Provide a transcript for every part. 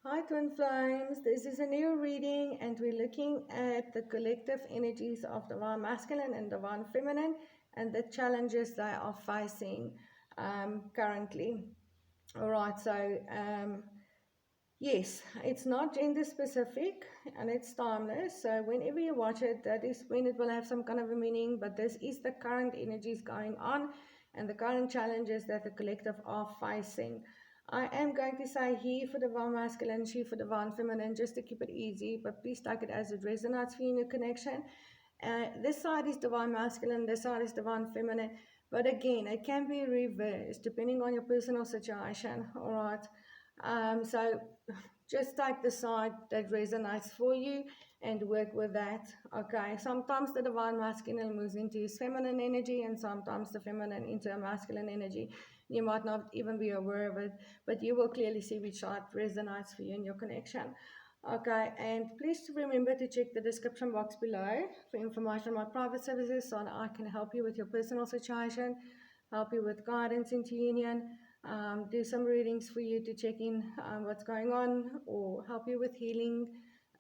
Hi Twin Flames, this is a new reading and we're looking at the collective energies of Divine Masculine and Divine Feminine and the challenges they are facing currently. Alright, so yes, it's not gender specific and it's timeless, so whenever you watch it, that is when it will have some kind of a meaning, but this is the current energies going on and the current challenges that the collective are facing. I am going to say he for Divine Masculine, she for Divine Feminine, just to keep it easy, but please take it as it resonates for you in your connection. This side is Divine Masculine, this side is Divine Feminine, but again, it can be reversed depending on your personal situation, alright? So just take the side that resonates for you and work with that. Okay, sometimes the Divine Masculine moves into his feminine energy and sometimes the feminine into a masculine energy. You might not even be aware of it, but you will clearly see which side resonates for you in your connection. Okay, and please remember to check the description box below for information on my private services so that I can help you with your personal situation, help you with guidance into union, do some readings for you to check in what's going on, or help you with healing,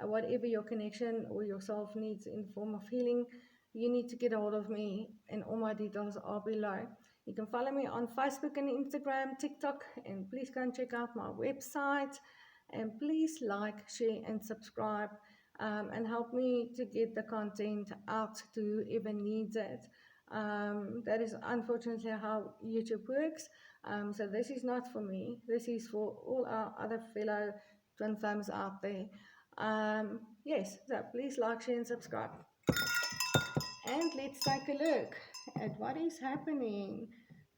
whatever your connection or yourself needs in form of healing. You need to get a hold of me, and all my details are below. You can follow me on Facebook and Instagram, TikTok, and please go and check out my website. And please like, share, and subscribe, and help me to get the content out to whoever needs it. That is unfortunately how YouTube works. So this is not for me. This is for all our other fellow twin flames out there. Yes, so please like, share, and subscribe. And let's take a look at what is happening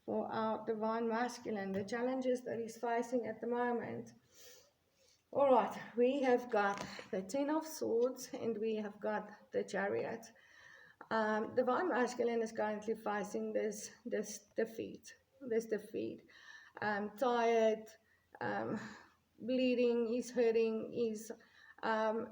for our Divine Masculine, the challenges that he's facing at the moment. All right, we have got the Ten of Swords and we have got the Chariot. Divine Masculine is currently facing this defeat. Tired, um, bleeding, he's hurting, he's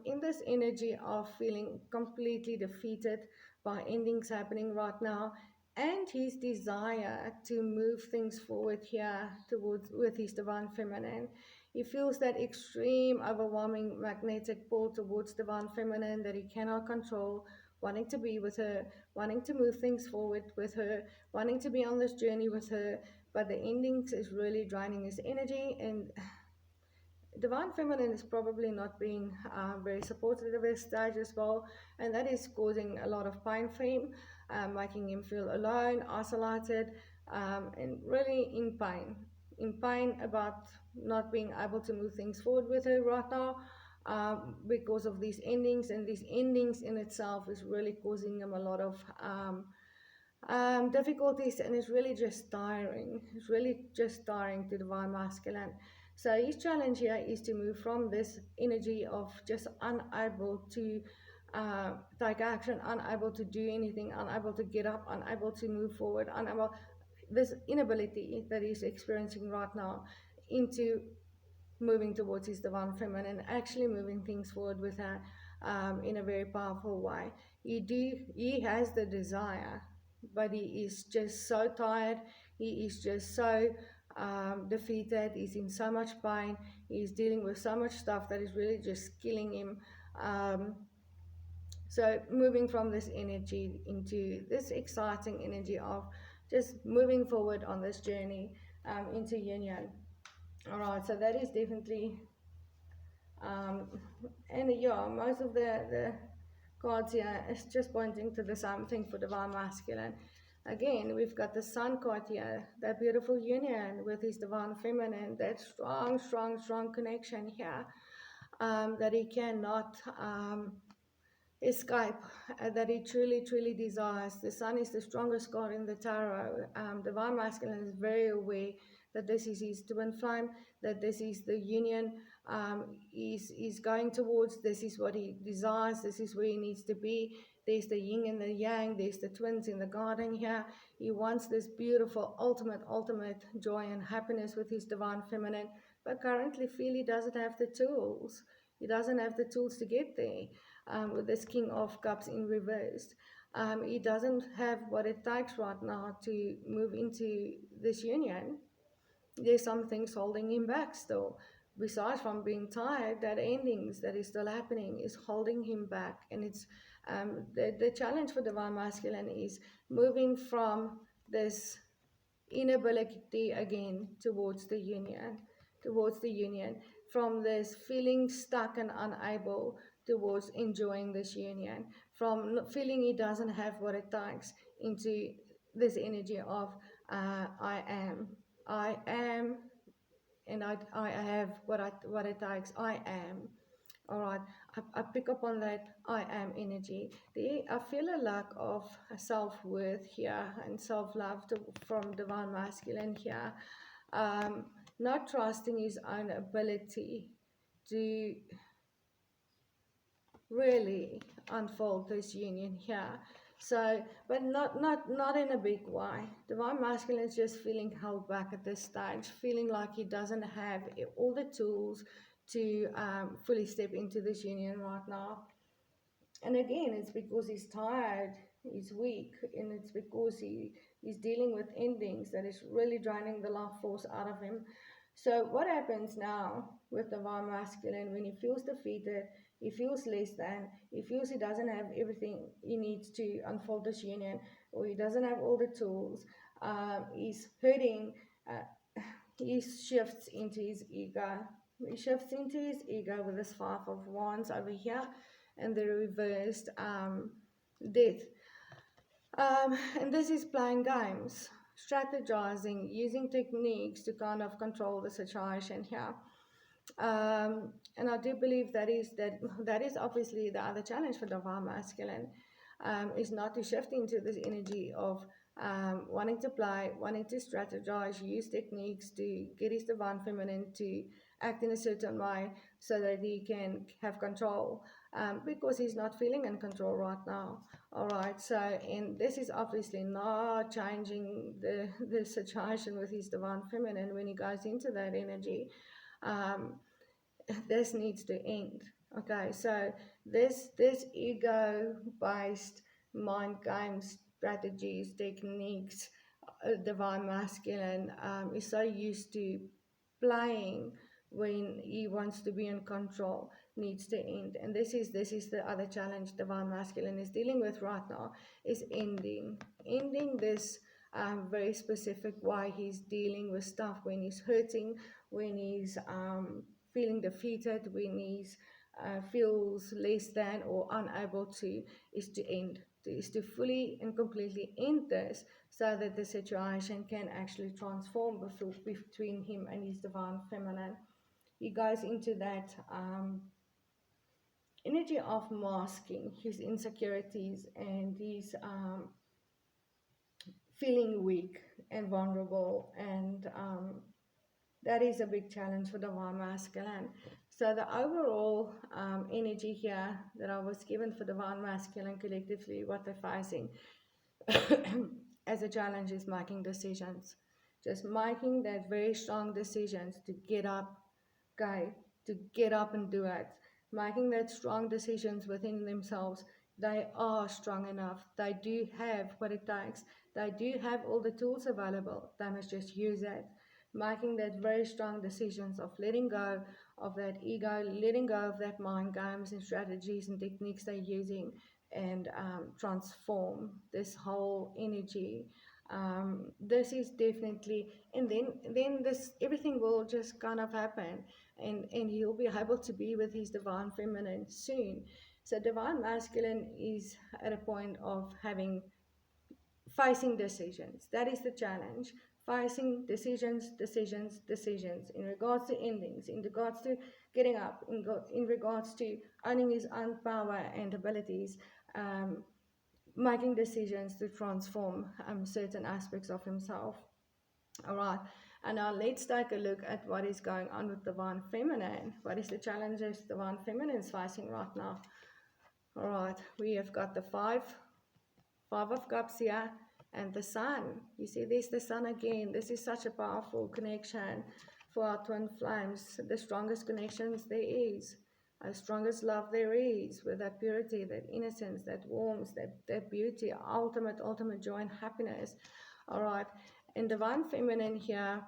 in this energy of feeling completely defeated by endings happening right now, and his desire to move things forward here towards with his Divine Feminine. He feels that extreme, overwhelming magnetic pull towards Divine Feminine that he cannot control, wanting to be with her, wanting to move things forward with her, wanting to be on this journey with her, but the endings is really draining his energy, and Divine Feminine is probably not being very supportive of this stage as well, and that is causing a lot of pain for him, making him feel alone, isolated, and really in pain. In pain about not being able to move things forward with her right now because of these endings, and these endings in itself is really causing him a lot of difficulties, and it's really just tiring. It's really just tiring to Divine Masculine. So his challenge here is to move from this energy of just unable to take action, unable to do anything, unable to get up, unable to move forward, unable, this inability that he's experiencing right now, into moving towards his Divine Feminine, actually moving things forward with her in a very powerful way. He has the desire, but he is just so tired. He is just so defeated. He's in so much pain. He's dealing with so much stuff that is really just killing him. So moving from this energy into this exciting energy of just moving forward on this journey into union. All right, so that is definitely, um, and yeah, most of the cards here is just pointing to the same thing for Divine Masculine. Again, we've got the Sun card here, that beautiful union with his Divine Feminine, that strong, strong, strong connection here, that he cannot escape, that he truly, truly desires. The Sun is the strongest card in the tarot. Divine Masculine is very aware that this is his twin flame, that this is the union he's going towards. This is what he desires. This is where he needs to be. There's the yin and the yang. There's the twins in the garden here. He wants this beautiful, ultimate joy and happiness with his Divine Feminine, but currently feel he doesn't have the tools. He doesn't have the tools to get there. With this King of Cups in reverse. He doesn't have what it takes right now to move into this union. There's some things holding him back still. besides from being tired, that endings that is still happening is holding him back. And it's the challenge for divine masculine is moving from this inability again towards the union, from this feeling stuck and unable towards enjoying this union, from feeling he doesn't have what it takes into this energy of I am, and I have what it takes. I am. All right, I pick up on that I am energy. I feel a lack of self-worth here and self-love from divine masculine here. Not trusting his own ability to really unfold this union here. So, but not in a big way. Divine masculine is just feeling held back at this stage, feeling like he doesn't have all the tools to fully step into this union right now. And again, it's because he's tired, he's weak, and it's because he's dealing with endings that is really draining the life force out of him. So what happens now with divine masculine when he feels defeated, he feels less than, he feels he doesn't have everything he needs to unfold this union, or he doesn't have all the tools, he's hurting, he shifts into his ego. He shifts into his ego with this Five of Wands over here and the reversed death. And this is playing games, strategizing, using techniques to kind of control the situation here. And I do believe that is obviously the other challenge for divine masculine, is not to shift into this energy of wanting to play, wanting to strategize, use techniques to get his divine feminine to act in a certain way so that he can have control, because he's not feeling in control right now. All right, so, and this is obviously not changing the situation with his divine feminine when he goes into that energy. This needs to end. Okay, so this ego based mind games, strategies, techniques, divine masculine is so used to playing when he wants to be in control, needs to end. And this is the other challenge divine masculine is dealing with right now, is ending this very specific way he's dealing with stuff when he's hurting, when he's feeling defeated, when he's feels less than or unable to, is to end, is to fully and completely end this so that the situation can actually transform between him and his divine feminine. He goes into that energy of masking his insecurities and his feeling weak and vulnerable, and that is a big challenge for divine masculine. So the overall energy here that I was given for divine masculine collectively, what they're facing as a challenge is making decisions. Just making that very strong decisions to get up, okay, to get up and do it. Making that strong decisions within themselves. They are strong enough. They do have what it takes. They do have all the tools available. They must just use it. Making that very strong decisions of letting go of that ego, letting go of that mind games and strategies and techniques they're using, and transform this whole energy. This is definitely, and then this everything will just kind of happen, and he'll be able to be with his divine feminine soon. So divine masculine is at a point of facing decisions. That is the challenge. Facing decisions in regards to endings, in regards to getting up, in regards to owning his own power and abilities, making decisions to transform certain aspects of himself. All right, and now let's take a look at what is going on with divine feminine. What is the challenges divine feminine is facing right now? All right, we have got the five of cups here, and the sun. You see, there's the sun again. This is such a powerful connection for our twin flames. The strongest connections there is, the strongest love there is, with that purity, that innocence, that warmth, that beauty, ultimate joy and happiness. All right, and divine feminine here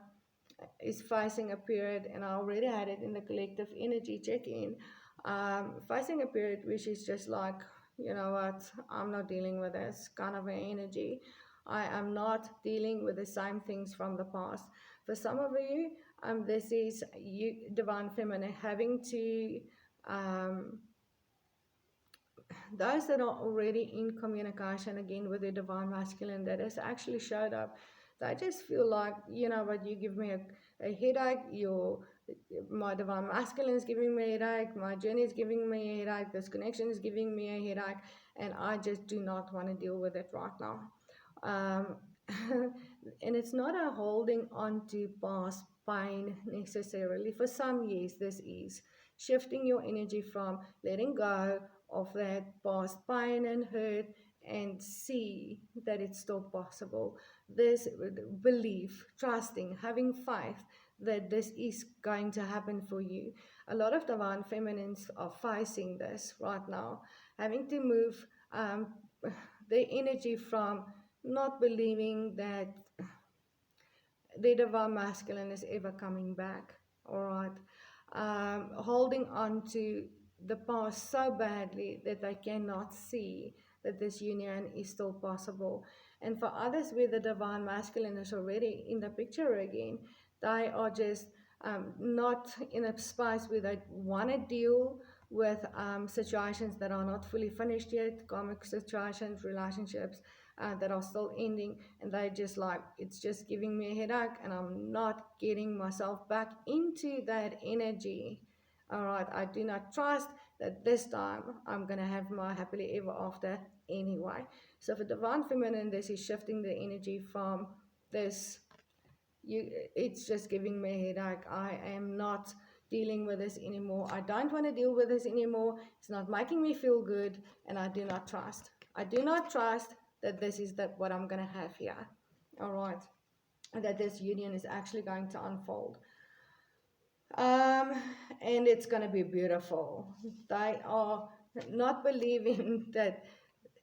is facing a period, and I already had it in the collective energy check-in, facing a period which is just like, you know what, I'm not dealing with this kind of an energy. I am not dealing with the same things from the past. For some of you, this is you, divine feminine, having to um, those that are already in communication again with the divine masculine that has actually showed up, they just feel like, you know what, you give me a headache, my divine masculine is giving me a headache, my journey is giving me a headache, this connection is giving me a headache, and I just do not want to deal with it right now. um, and it's not a holding on to past pain necessarily. For some, yes, this is shifting your energy from letting go of that past pain and hurt and see that it's still possible. This belief, trusting, having faith that this is going to happen for you. A lot of divine feminines are facing this right now, having to move their energy from not believing that the divine masculine is ever coming back, all right? Holding on to the past so badly that they cannot see that this union is still possible. And for others where the divine masculine is already in the picture again, they are just not in a space where they want to deal with situations that are not fully finished yet, karmic situations, relationships that are still ending, and they just like, it's just giving me a headache and I'm not getting myself back into that energy. All right, I do not trust that this time I'm going to have my happily ever after anyway. So for divine feminine, this is shifting the energy from this, it's just giving me a headache, I am not dealing with this anymore, I don't want to deal with this anymore, it's not making me feel good, and I do not trust, that this is what I'm going to have here. All right, and that this union is actually going to unfold, um, and it's going to be beautiful. They are not believing that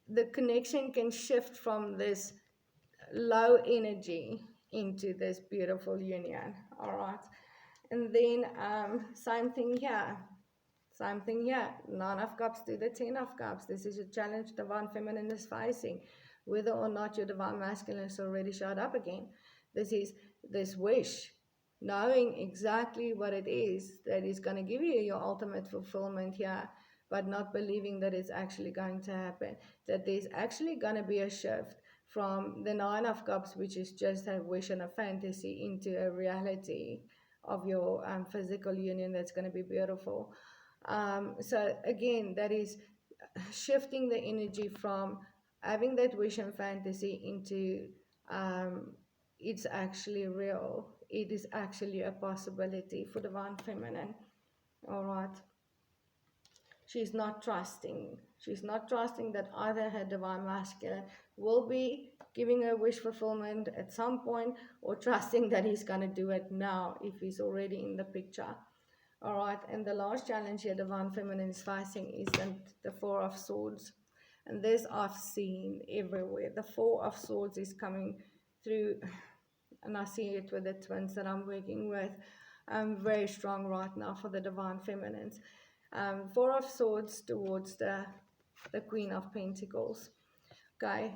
the connection can shift from this low energy into this beautiful union. All right, and then same thing here. Same thing here. 9 of Cups to the 10 of Cups. This is a challenge divine feminine is facing, whether or not your divine masculine has already showed up again. This is this wish, knowing exactly what it is that is going to give you your ultimate fulfillment here, but not believing that it's actually going to happen. That there's actually going to be a shift from the 9 of Cups, which is just a wish and a fantasy, into a reality of your physical union that's going to be beautiful. So again, that is shifting the energy from having that wish and fantasy into it's actually real. It is actually a possibility for divine feminine. All right. She's not trusting. She's not trusting that either her divine masculine will be giving her wish fulfillment at some point, or trusting that he's going to do it now if he's already in the picture. All right, and the last challenge here divine feminine is facing is the Four of Swords. And this I've seen everywhere. The Four of Swords is coming through, and I see it with the twins that I'm working with. Very strong right now for the divine feminines. Four of Swords towards the Queen of Pentacles. Okay,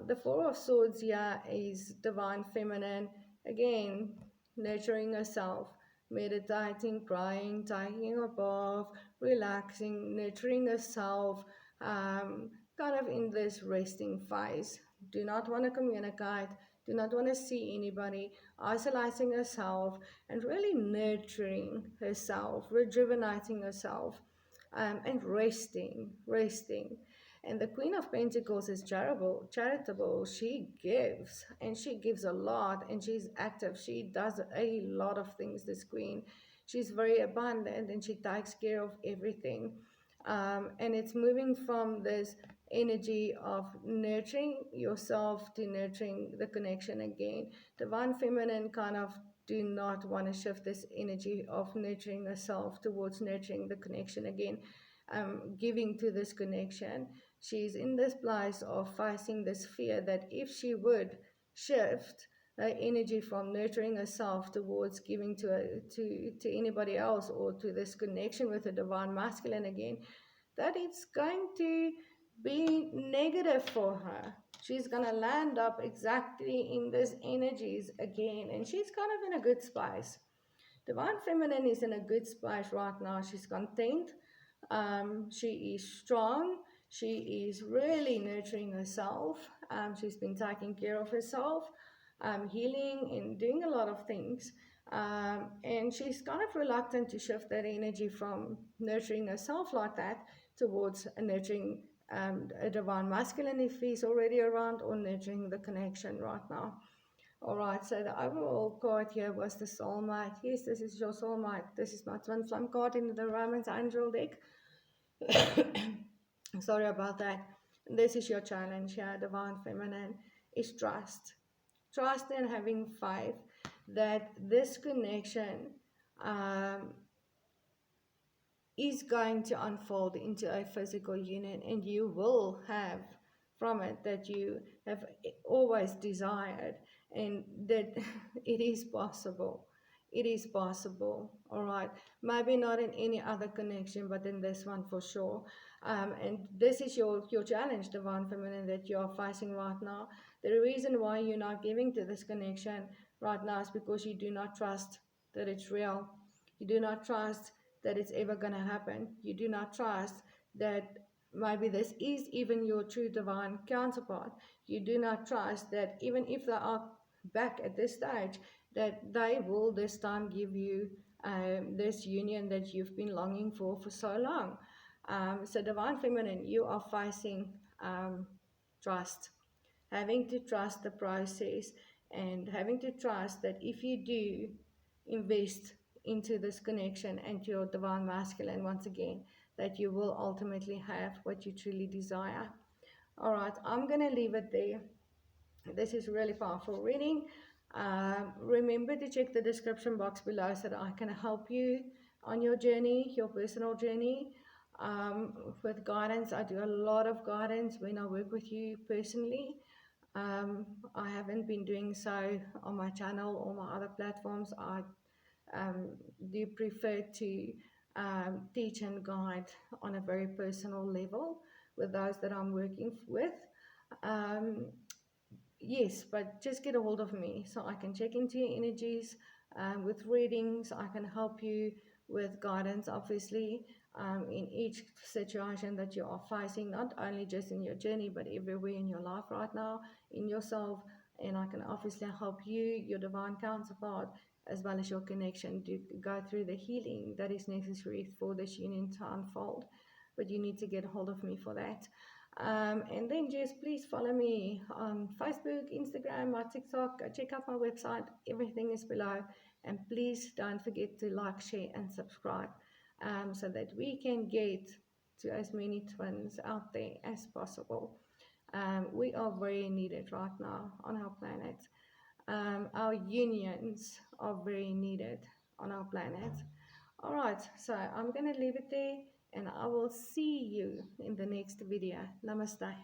the Four of Swords here is divine feminine. Again, nurturing herself, meditating, praying, taking a bath, relaxing, nurturing herself, kind of in this resting phase. Do not want to communicate, do not want to see anybody, isolating herself and really nurturing herself, rejuvenating herself, and resting. And the Queen of Pentacles is charitable. She gives, and she gives a lot, and she's active. She does a lot of things, this Queen. She's very abundant, and she takes care of everything. And it's moving from this energy of nurturing yourself to nurturing the connection again. Divine Feminine kind of do not want to shift this energy of nurturing herself towards nurturing the connection again, giving to this connection. She's in this place of facing this fear that if she would shift, energy from nurturing herself towards giving to anybody else, or to this connection with the divine masculine again, that it's going to be negative for her. She's going to land up exactly in these energies again, and she's kind of in a good space. Divine feminine is in a good space right now. She's content. She is strong. She is really nurturing herself. She's been taking care of herself, healing and doing a lot of things. And she's kind of reluctant to shift that energy from nurturing herself like that towards nurturing a divine masculine if he's already around, or nurturing the connection right now. All right, so the overall card here was the soulmate. Yes, this is your soulmate. This is my twin flame card in the Romance Angel deck. Sorry about that. This is your challenge here, divine feminine, is trust. Trust and having faith that this connection um, is going to unfold into a physical union, and you will have from it that you have always desired, and that it is possible. It is possible. All right, maybe not in any other connection, but in this one for sure. And this is your challenge, divine feminine, that you are facing right now. The reason why you're not giving to this connection right now is because you do not trust that it's real. You do not trust that it's ever going to happen. You do not trust that maybe this is even your true divine counterpart. You do not trust that even if they are back at this stage, that they will this time give you this union that you've been longing for so long. So divine feminine, you are facing trust, having to trust the process, and having to trust that if you do invest into this connection and your divine masculine once again, that you will ultimately have what you truly desire. All right, I'm going to leave it there. This is really powerful reading. Remember to check the description box below so that I can help you on your journey, your personal journey. With guidance, I do a lot of guidance when I work with you personally. I haven't been doing so on my channel or my other platforms. I do prefer to teach and guide on a very personal level with those that I'm working with. Um, yes, but just get a hold of me so I can check into your energies with readings. I can help you with guidance, obviously, in each situation that you are facing, not only just in your journey, but everywhere in your life right now, in yourself. And I can obviously help you, your divine counterpart, as well as your connection, to go through the healing that is necessary for this union to unfold. But you need to get a hold of me for that. And then just please follow me on Facebook, Instagram, my TikTok. Check out my website. Everything is below. And please don't forget to like, share, and subscribe so that we can get to as many twins out there as possible. We are very needed right now on our planet. Our unions are very needed on our planet. All right, so I'm going to leave it there, and I will see you in the next video. Namaste.